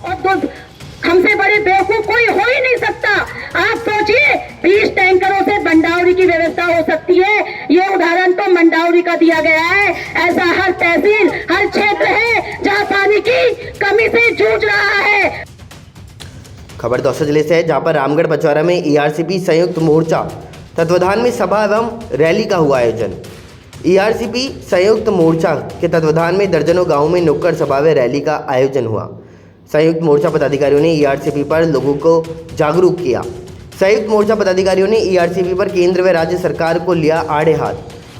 और हमसे बड़े बेवकूफ कोई हो ही नहीं सकता। आप सोचिए 20 टैंकरों से मंडावरी की व्यवस्था हो सकती है। ये उदाहरण तो मंडावरी का दिया गया है। ऐसा हर तहसील हर क्षेत्र है जहां पानी की कमी से जूझ रहा है। खबर दौसा जिले से है, जहां पर रामगढ़ पचौरा में ईआरसीपी संयुक्त मोर्चा तत्वाधान में सभा एवं रैली का हुआ आयोजन। ईआरसीपी संयुक्त मोर्चा के तत्वाधान में दर्जनों गांवों में नुक्कड़ सभा व रैली का आयोजन हुआ। संयुक्त मोर्चा पदाधिकारियों ने ईआरसीपी पर लोगों को जागरूक किया। संयुक्त मोर्चा पदाधिकारियों ने ईआरसीपी पर केंद्र व राज्य सरकार को लिया आड़े हाथ।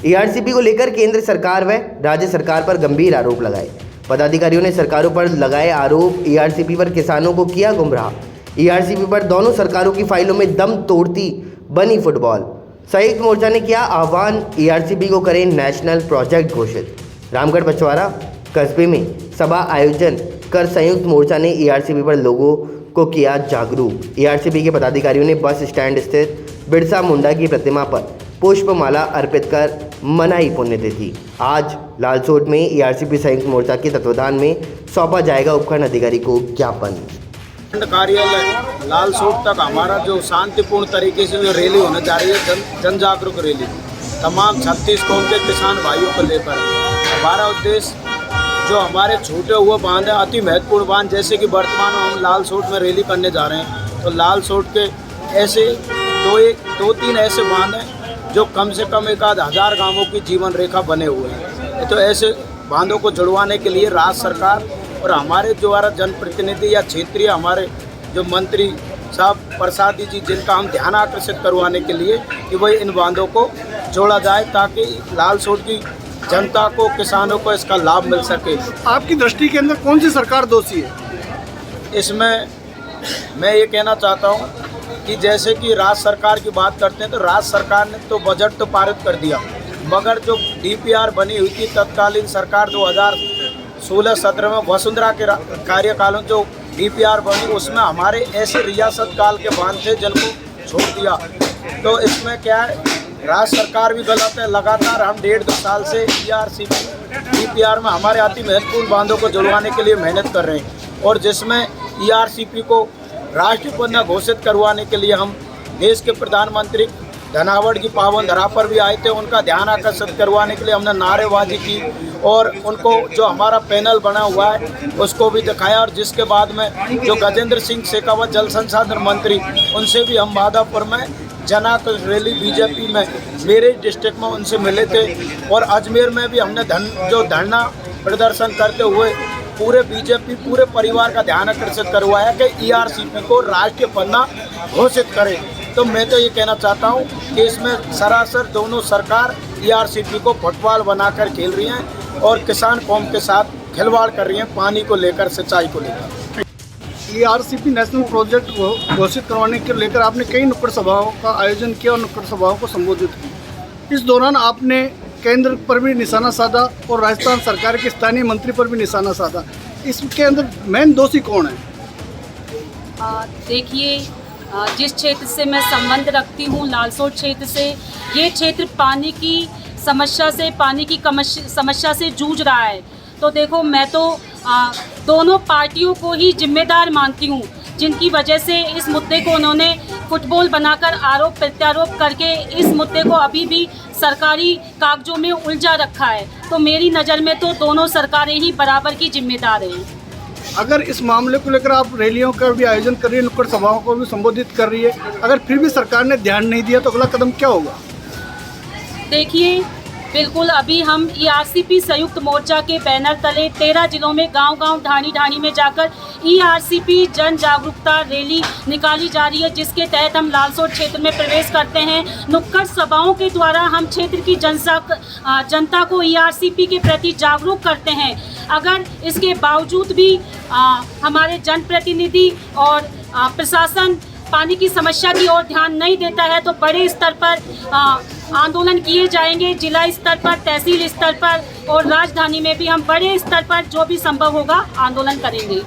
ईआरसीपी को लेकर केंद्र सरकार व राज्य सरकार पर गंभीर आरोप लगाए। पदाधिकारियों ने सरकारों पर लगाए आरोप, ईआरसीपी पर किसानों को किया गुमराह। ईआरसीपी पर दोनों सरकारों की फाइलों में दम तोड़ती बनी फुटबॉल। संयुक्त मोर्चा ने किया आह्वान, ईआरसीपी को करें नेशनल प्रोजेक्ट घोषित। रामगढ़ पचौरा कस्बे में सभा आयोजन कर संयुक्त मोर्चा ने ईआरसीपी पर लोगों को किया जागरूक। ईआरसीपी के पदाधिकारियों ने बस स्टैंड स्थित बिरसा मुंडा की प्रतिमा पर पुष्पमाला अर्पित कर मनाई पुण्यतिथि। आज लालसोट में ईआरसीपी संयुक्त मोर्चा के तत्वाधान में सौंपा जाएगा उपखंड अधिकारी को ज्ञापन। कार्यालय लालसोट तक हमारा जो शांतिपूर्ण तरीके से जो रैली होने जा रही है, जन जागरूक रैली, तमाम 36 कौम के किसान भाइयों को लेकर हमारा उद्देश्य जो हमारे छूटे हुए बांध हैं, अति महत्वपूर्ण बांध, जैसे कि वर्तमान में हम लालसोट में रैली करने जा रहे हैं, तो लालसोट के ऐसे दो तीन ऐसे बांध हैं जो कम से कम 1000 गांवों की जीवन रेखा बने हुए हैं। तो ऐसे बांधों को जुड़वाने के लिए राज्य सरकार और हमारे द्वारा जनप्रतिनिधि या क्षेत्रीय हमारे जो मंत्री साहब प्रसादी जी, जिनका हम ध्यान आकर्षित करवाने के लिए कि भाई इन बांधों को जोड़ा जाए ताकि लालसोट की जनता को, किसानों को इसका लाभ मिल सके। आपकी दृष्टि के अंदर कौन सी सरकार दोषी है? इसमें मैं ये कहना चाहता हूँ कि जैसे कि राज्य सरकार की बात करते हैं तो राज्य सरकार ने तो बजट तो पारित कर दिया, मगर जो डीपीआर बनी हुई थी तत्कालीन सरकार 2016-17 में वसुंधरा के कार्यकाल में जो डीपीआर बनी, उसमें हमारे ऐसे रियासत काल के बांध थे जिनको छोड़ दिया। तो इसमें क्या है, राज्य सरकार भी गलत है। लगातार हम 1.5-2 साल से ईआरसीपी डीपीआर में हमारे अति महत्वपूर्ण बांधों को जुड़वाने के लिए मेहनत कर रहे हैं, और जिसमें ईआरसीपी को राष्ट्रीय पन्ना घोषित करवाने के लिए हम देश के प्रधानमंत्री धनावड़ की पावन धरा पर भी आए थे। उनका ध्यान आकर्षित करवाने के लिए हमने नारेबाजी की और उनको जो हमारा पैनल बना हुआ है उसको भी दिखाया, और जिसके बाद में जो गजेंद्र सिंह शेखावत जल संसाधन मंत्री, उनसे भी हम माधापुर में जनाक्रोश रैली बीजेपी में मेरे डिस्ट्रिक्ट में उनसे मिले थे, और अजमेर में भी हमने धरना प्रदर्शन करते हुए पूरे बीजेपी पूरे परिवार का ध्यान आकर्षित करवाया कि ईआरसीपी को राष्ट्रीय पन्ना घोषित करें। तो मैं तो ये कहना चाहता हूँ कि इसमें सरासर दोनों सरकार ईआरसीपी को फुटबॉल बनाकर खेल रही हैं और किसान कौम के साथ खिलवाड़ कर रही हैं, पानी को लेकर, सिंचाई को लेकर। ईआरसीपी नेशनल प्रोजेक्ट को घोषित करवाने के लेकर आपने कई नुक्कड़ सभाओं का आयोजन किया और नुक्कड़ सभाओं को संबोधित किया। इस दौरान आपने केंद्र पर भी निशाना साधा और राजस्थान सरकार के स्थानीय मंत्री पर भी निशाना साधा। इसके अंदर मेन दोषी कौन है? देखिए, जिस क्षेत्र से मैं संबंध रखती हूँ, लालसोट क्षेत्र से, ये क्षेत्र पानी की समस्या से जूझ रहा है। तो देखो, मैं तो दोनों पार्टियों को ही जिम्मेदार मानती हूँ, जिनकी वजह से इस मुद्दे को उन्होंने फुटबॉल बनाकर आरोप प्रत्यारोप करके इस मुद्दे को अभी भी सरकारी कागजों में उलझा रखा है। तो मेरी नज़र में तो दोनों सरकारें ही बराबर की जिम्मेदार हैं। अगर इस मामले को लेकर आप रैलियों का भी आयोजन कर रही है, नुक्कड़ सभाओं को भी संबोधित कर रही है, अगर फिर भी सरकार ने ध्यान नहीं दिया तो अगला कदम क्या होगा? देखिए, बिल्कुल अभी हम ईआरसीपी संयुक्त मोर्चा के बैनर तले 13 जिलों में गांव-गांव, ढाणी-ढाणी में जाकर ईआरसीपी जन जागरूकता रैली निकाली जा रही है, जिसके तहत हम लालसोट क्षेत्र में प्रवेश करते हैं। नुक्कड़ सभाओं के द्वारा हम क्षेत्र की जनता को ईआरसीपी के प्रति जागरूक करते हैं। अगर इसके बावजूद भी हमारे जनप्रतिनिधि और प्रशासन पानी की समस्या की ओर ध्यान नहीं देता है तो बड़े स्तर पर आंदोलन किए जाएंगे। जिला स्तर पर, तहसील स्तर पर और राजधानी में भी हम बड़े स्तर पर जो भी संभव होगा आंदोलन करेंगे।